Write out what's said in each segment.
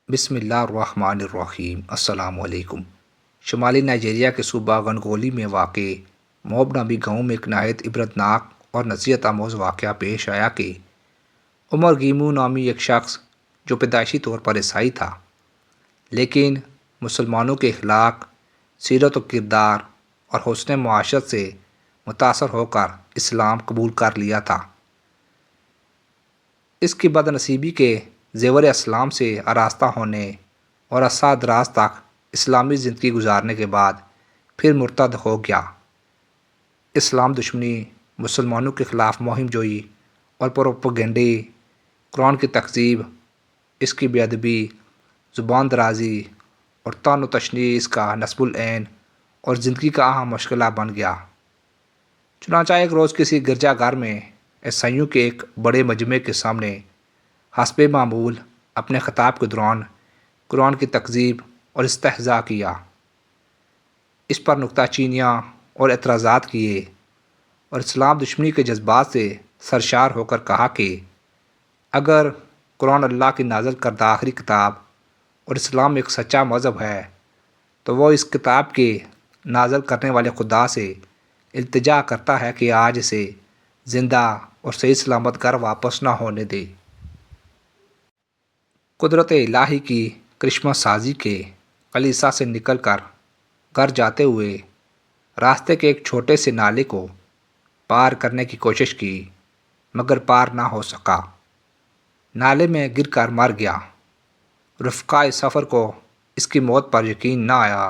بسم اللہ الرحمن الرحیم۔ السلام علیکم۔ شمالی نائجیریا کے صوبہ گنگولی میں واقع موب نامی گاؤں میں ایک نہایت عبرتناک اور نصیحت آموز واقعہ پیش آیا کہ عمر گیمو نامی ایک شخص جو پیدائشی طور پر عیسائی تھا لیکن مسلمانوں کے اخلاق، سیرت و کردار اور حسن معاشرت سے متاثر ہو کر اسلام قبول کر لیا تھا۔ اس کی بد نصیبی کے زیور اسلام سے آراستہ ہونے اور عرصہ دراز تک اسلامی زندگی گزارنے کے بعد پھر مرتد ہو گیا۔ اسلام دشمنی، مسلمانوں کے خلاف مہم جوئی اور پروپیگنڈے، قرآن کی تکذیب، اس کی بے ادبی، زبان درازی اور طعن و تشنیع اس کا نصب العین اور زندگی کا اہم مشغلہ بن گیا۔ چنانچہ ایک روز کسی گرجا گھر میں عیسائیوں کے ایک بڑے مجمع کے سامنے حسب معمول اپنے خطاب کے دوران قرآن کی تکذیب اور استہزاء کیا۔ اس پر نکتہ چینیاں اور اعتراضات کیے اور اسلام دشمنی کے جذبات سے سرشار ہو کر کہا کہ اگر قرآن اللہ کی نازل کردہ آخری کتاب اور اسلام ایک سچا مذہب ہے تو وہ اس کتاب کے نازل کرنے والے خدا سے التجا کرتا ہے کہ آج اسے زندہ اور صحیح سلامت گھر واپس نہ ہونے دے۔ قدرت الہی کی کرشمہ سازی کے کلیسا سے نکل کر گھر جاتے ہوئے راستے کے ایک چھوٹے سے نالے کو پار کرنے کی کوشش کی مگر پار نہ ہو سکا۔ نالے میں گر کر مر گیا۔ رفقائے سفر کو اس کی موت پر یقین نہ آیا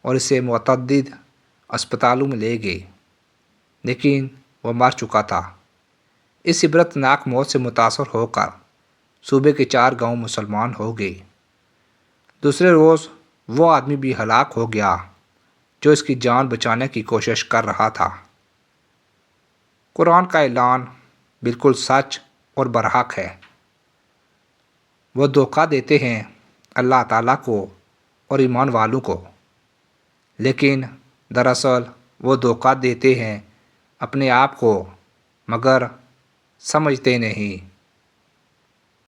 اور اسے متعدد اسپتالوں میں لے گئے لیکن وہ مر چکا تھا۔ اس عبرتناک موت سے متاثر ہو کر صوبے کے 4 گاؤں مسلمان ہو گئے۔ دوسرے روز وہ آدمی بھی ہلاک ہو گیا جو اس کی جان بچانے کی کوشش کر رہا تھا۔ قرآن کا اعلان بالکل سچ اور برحق ہے۔ وہ دھوکہ دیتے ہیں اللہ تعالیٰ کو اور ایمان والوں کو، لیکن دراصل وہ دھوکہ دیتے ہیں اپنے آپ کو مگر سمجھتے نہیں۔